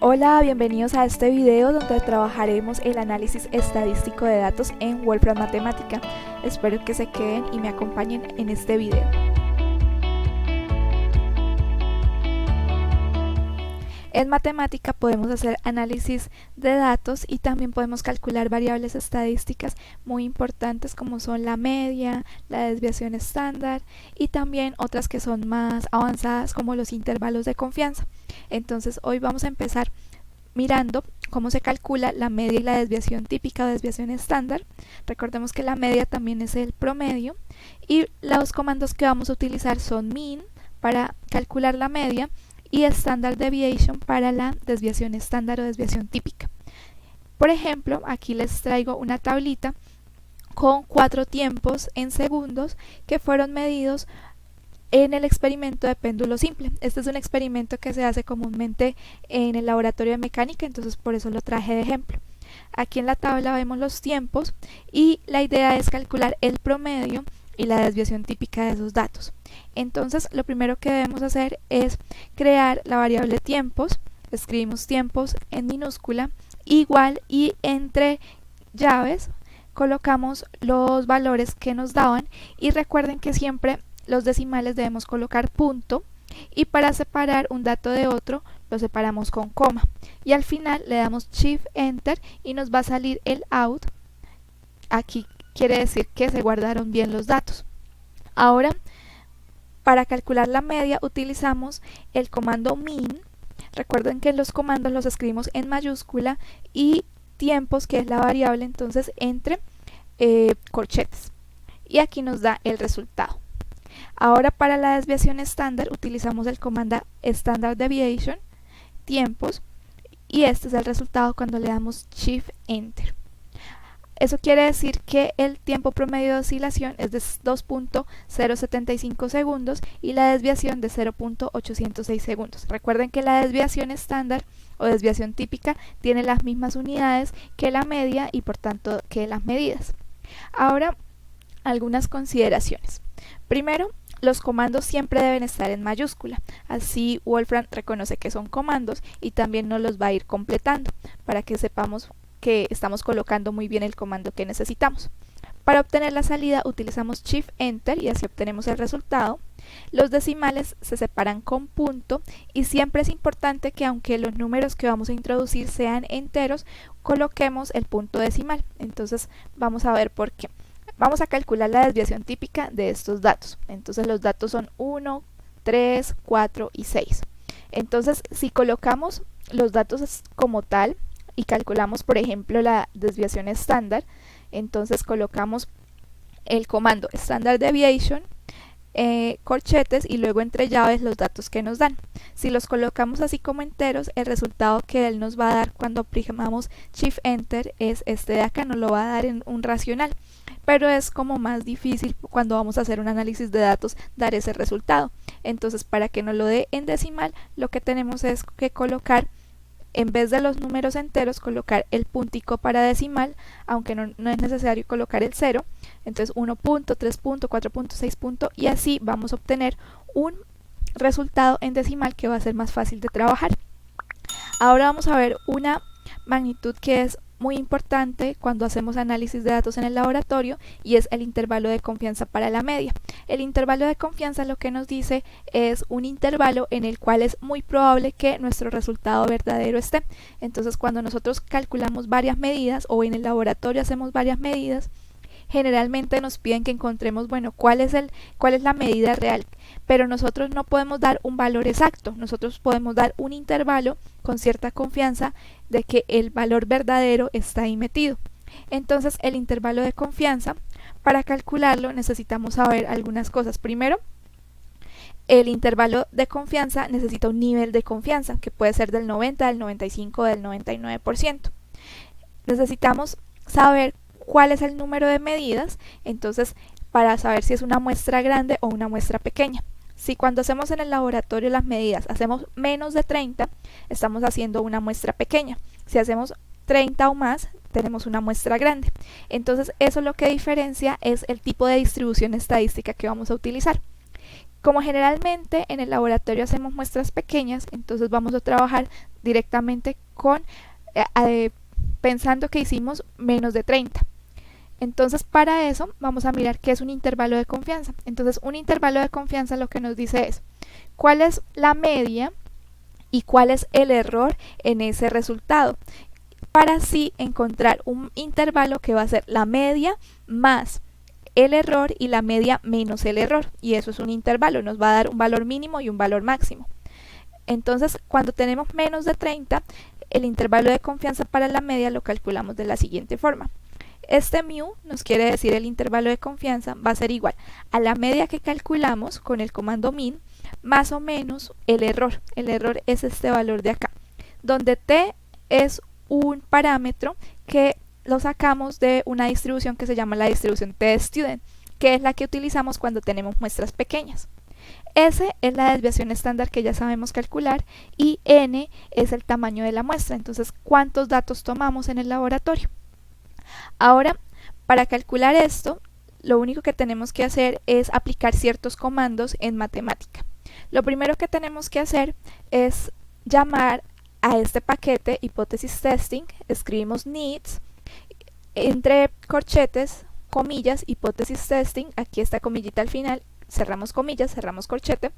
Hola, bienvenidos a este video donde trabajaremos el análisis estadístico de datos en Wolfram Matemática. Espero que se queden y me acompañen en este video. En matemática podemos hacer análisis de datos y también podemos calcular variables estadísticas muy importantes como son la media, la desviación estándar y también otras que son más avanzadas como los intervalos de confianza. Entonces hoy vamos a empezar mirando cómo se calcula la media y la desviación típica o desviación estándar. Recordemos que la media también es el promedio y los comandos que vamos a utilizar son min para calcular la media y standard deviation para la desviación estándar o desviación típica. Por ejemplo, aquí les traigo una tablita con 4 tiempos en segundos que fueron medidos en el experimento de péndulo simple. Este es un experimento que se hace comúnmente en el laboratorio de mecánica, entonces por eso lo traje de ejemplo. Aquí en la tabla vemos los tiempos y la idea es calcular el promedio y la desviación típica de esos datos. Entonces lo primero que debemos hacer es crear la variable tiempos. Escribimos tiempos en minúscula, igual, y entre llaves colocamos los valores que nos daban y recuerden que siempre los decimales debemos colocar punto y para separar un dato de otro lo separamos con coma y al final le damos Shift Enter y nos va a salir el out. Aquí quiere decir que se guardaron bien los datos. Ahora, para calcular la media utilizamos el comando min. Recuerden que los comandos los escribimos en mayúscula y tiempos, que es la variable, entonces entre corchetes. Y aquí nos da el resultado. Ahora para la desviación estándar utilizamos el comando standard deviation, tiempos, y este es el resultado cuando le damos Shift Enter. Eso quiere decir que el tiempo promedio de oscilación es de 2.075 segundos y la desviación de 0.806 segundos. Recuerden que la desviación estándar o desviación típica tiene las mismas unidades que la media y por tanto que las medidas. Ahora, algunas consideraciones. Primero, los comandos siempre deben estar en mayúscula, así Wolfram reconoce que son comandos y también nos los va a ir completando para que sepamos que estamos colocando muy bien el comando que necesitamos. Para obtener la salida utilizamos Shift Enter y así obtenemos el resultado. Los decimales se separan con punto y siempre es importante que aunque los números que vamos a introducir sean enteros, coloquemos el punto decimal. Entonces vamos a ver por qué. Vamos a calcular la desviación típica de estos datos. Entonces los datos son 1, 3, 4 y 6. Entonces si colocamos los datos como tal y calculamos por ejemplo la desviación estándar, entonces colocamos el comando standard deviation, corchetes y luego entre llaves los datos que nos dan. Si los colocamos así como enteros, el resultado que él nos va a dar cuando oprimamos Shift Enter es este de acá, nos lo va a dar en un racional, pero es como más difícil cuando vamos a hacer un análisis de datos dar ese resultado. Entonces para que nos lo dé en decimal, lo que tenemos es que colocar, en vez de los números enteros, colocar el puntico para decimal, aunque no es necesario colocar el 0. Entonces 1 punto, 3 punto, 4 punto, 6 punto y así vamos a obtener un resultado en decimal que va a ser más fácil de trabajar. Ahora vamos a ver una magnitud que es muy importante cuando hacemos análisis de datos en el laboratorio y es el intervalo de confianza para la media. El intervalo de confianza lo que nos dice es un intervalo en el cual es muy probable que nuestro resultado verdadero esté. Entonces cuando nosotros calculamos varias medidas o en el laboratorio hacemos varias medidas, generalmente nos piden que encontremos, bueno, cuál es la medida real, pero nosotros no podemos dar un valor exacto, nosotros podemos dar un intervalo con cierta confianza de que el valor verdadero está ahí metido. Entonces el intervalo de confianza, para calcularlo necesitamos saber algunas cosas. Primero, el intervalo de confianza necesita un nivel de confianza que puede ser del 90, del 95, del 99%. Necesitamos saber cuál es el número de medidas, entonces para saber si es una muestra grande o una muestra pequeña. Si cuando hacemos en el laboratorio las medidas hacemos menos de 30, estamos haciendo una muestra pequeña. Si hacemos 30 o más, tenemos una muestra grande. Entonces eso lo que diferencia es el tipo de distribución estadística que vamos a utilizar. Como generalmente en el laboratorio hacemos muestras pequeñas, entonces vamos a trabajar directamente con pensando que hicimos menos de 30. Entonces para eso vamos a mirar qué es un intervalo de confianza. Entonces un intervalo de confianza lo que nos dice es cuál es la media y cuál es el error en ese resultado, para así encontrar un intervalo que va a ser la media más el error y la media menos el error, y eso es un intervalo, nos va a dar un valor mínimo y un valor máximo. Entonces cuando tenemos menos de 30, el intervalo de confianza para la media lo calculamos de la siguiente forma. Este mu nos quiere decir el intervalo de confianza va a ser igual a la media que calculamos con el comando min más o menos el error. El error es este valor de acá, donde t es un parámetro que lo sacamos de una distribución que se llama la distribución t-student, que es la que utilizamos cuando tenemos muestras pequeñas. S es la desviación estándar que ya sabemos calcular y n es el tamaño de la muestra, entonces cuántos datos tomamos en el laboratorio. Ahora, para calcular esto, lo único que tenemos que hacer es aplicar ciertos comandos en matemática. Lo primero que tenemos que hacer es llamar a este paquete hipótesis testing, escribimos needs, entre corchetes, comillas, hipótesis testing, aquí está comillita al final, cerramos comillas, cerramos corchete,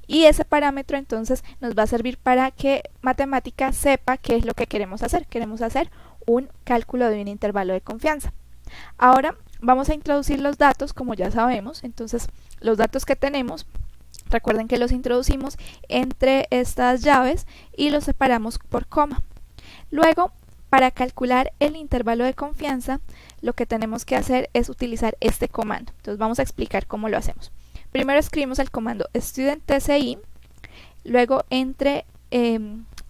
y ese parámetro entonces nos va a servir para que matemática sepa qué es lo que queremos hacer. Queremos hacer un cálculo de un intervalo de confianza. Ahora vamos a introducir los datos como ya sabemos, entonces los datos que tenemos, recuerden que los introducimos entre estas llaves y los separamos por coma. Luego, para calcular el intervalo de confianza, lo que tenemos que hacer es utilizar este comando. Entonces vamos a explicar cómo lo hacemos. Primero escribimos el comando student_tci, luego entre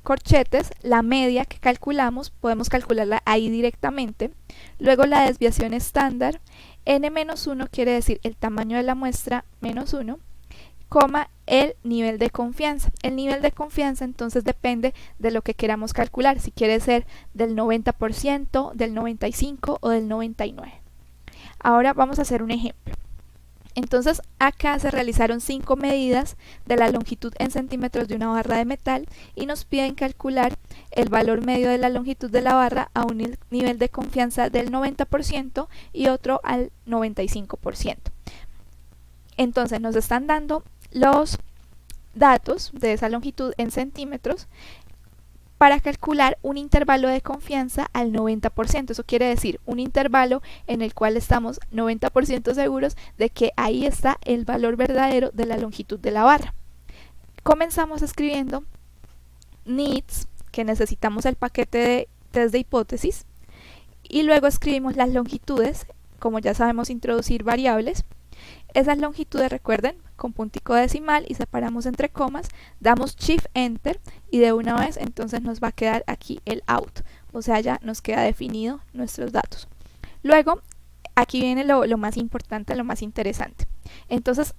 corchetes, la media que calculamos, podemos calcularla ahí directamente, luego la desviación estándar, n-1 quiere decir el tamaño de la muestra menos 1, coma el nivel de confianza. El nivel de confianza entonces depende de lo que queramos calcular, si quiere ser del 90%, del 95% o del 99%. Ahora vamos a hacer un ejemplo. Entonces acá se realizaron 5 medidas de la longitud en centímetros de una barra de metal y nos piden calcular el valor medio de la longitud de la barra a un nivel de confianza del 90% y otro al 95%. Entonces nos están dando los datos de esa longitud en centímetros para calcular un intervalo de confianza al 90%. Eso quiere decir un intervalo en el cual estamos 90% seguros de que ahí está el valor verdadero de la longitud de la barra. Comenzamos escribiendo needs, que necesitamos el paquete de test de hipótesis, y luego escribimos las longitudes, como ya sabemos introducir variables. Esas longitudes, recuerden, con puntico decimal y separamos entre comas, damos Shift Enter y de una vez entonces nos va a quedar aquí el out, o sea ya nos queda definido nuestros datos. Luego aquí viene lo más importante, lo más interesante. Entonces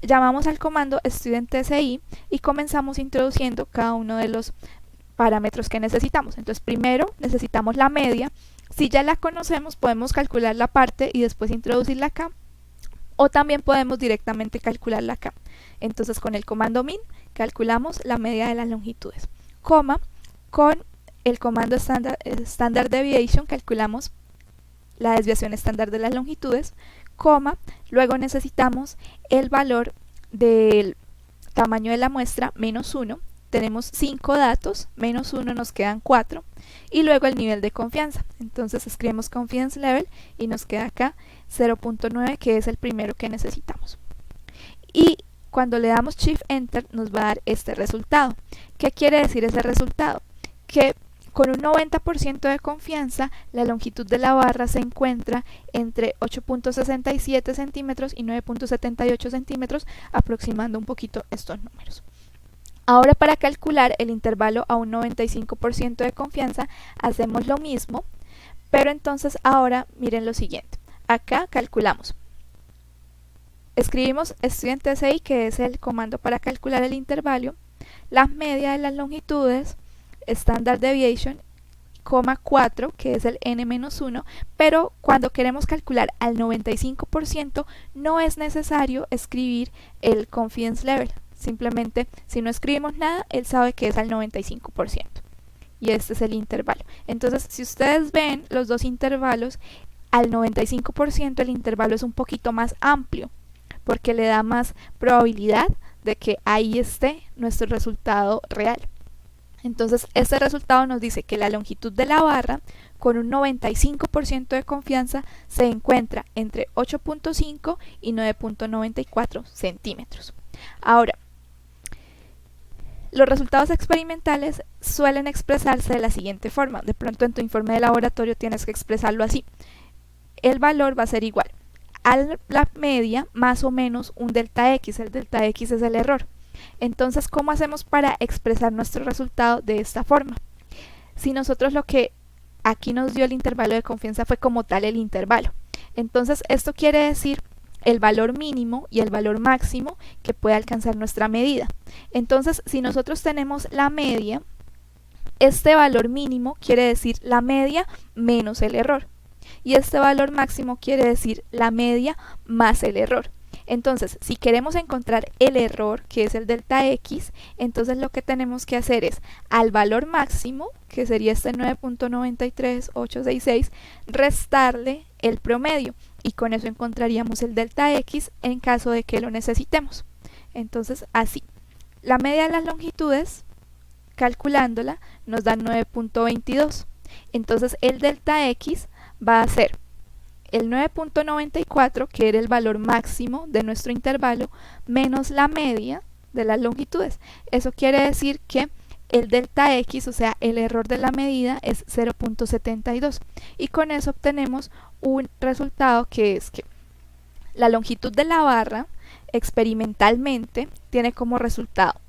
llamamos al comando student_tci y comenzamos introduciendo cada uno de los parámetros que necesitamos. Entonces primero necesitamos la media. Si ya la conocemos podemos calcular la parte y después introducirla acá, o también podemos directamente calcularla acá. Entonces con el comando min calculamos la media de las longitudes, coma, con el comando standard deviation calculamos la desviación estándar de las longitudes, coma, luego necesitamos el valor del tamaño de la muestra menos 1, tenemos 5 datos, menos 1 nos quedan 4, y luego el nivel de confianza. Entonces escribimos confidence level y nos queda acá 0.9, que es el primero que necesitamos. Y cuando le damos Shift Enter nos va a dar este resultado. ¿Qué quiere decir ese resultado? Que con un 90% de confianza la longitud de la barra se encuentra entre 8.67 centímetros y 9.78 centímetros, aproximando un poquito estos números. Ahora para calcular el intervalo a un 95% de confianza hacemos lo mismo, pero entonces ahora miren lo siguiente. Acá calculamos. Escribimos student_tci, que es el comando para calcular el intervalo, las medias de las longitudes, standard deviation, 0,4, que es el n-1, pero cuando queremos calcular al 95% no es necesario escribir el confidence level. Simplemente, si no escribimos nada, él sabe que es al 95%. Y este es el intervalo. Entonces, si ustedes ven los dos intervalos, al 95% el intervalo es un poquito más amplio, porque le da más probabilidad de que ahí esté nuestro resultado real. Entonces, este resultado nos dice que la longitud de la barra, con un 95% de confianza, se encuentra entre 8.5 y 9.94 centímetros. Ahora, los resultados experimentales suelen expresarse de la siguiente forma. De pronto en tu informe de laboratorio tienes que expresarlo así. El valor va a ser igual a la media más o menos un delta X. El delta X es el error. Entonces, ¿cómo hacemos para expresar nuestro resultado de esta forma? Si nosotros lo que aquí nos dio el intervalo de confianza fue como tal el intervalo. Entonces, esto quiere decir el valor mínimo y el valor máximo que puede alcanzar nuestra medida. Entonces, si nosotros tenemos la media, este valor mínimo quiere decir la media menos el error. Y este valor máximo quiere decir la media más el error. Entonces, si queremos encontrar el error, que es el delta X, entonces lo que tenemos que hacer es al valor máximo, que sería este 9.93866, restarle el promedio. Y con eso encontraríamos el delta X en caso de que lo necesitemos. Entonces, así. La media de las longitudes, calculándola, nos da 9.22. Entonces, el delta X va a ser el 9.94, que era el valor máximo de nuestro intervalo, menos la media de las longitudes. Eso quiere decir que el delta X, o sea, el error de la medida, es 0.72. Y con eso obtenemos un resultado que es que la longitud de la barra experimentalmente tiene como resultado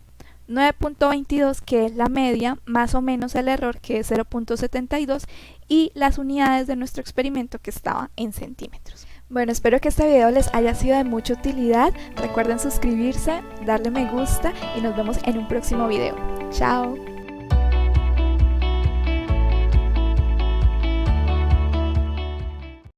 9.22, que es la media, más o menos el error, que es 0.72, y las unidades de nuestro experimento, que estaba en centímetros. Bueno, espero que este video les haya sido de mucha utilidad. Recuerden suscribirse, darle me gusta y nos vemos en un próximo video. Chao.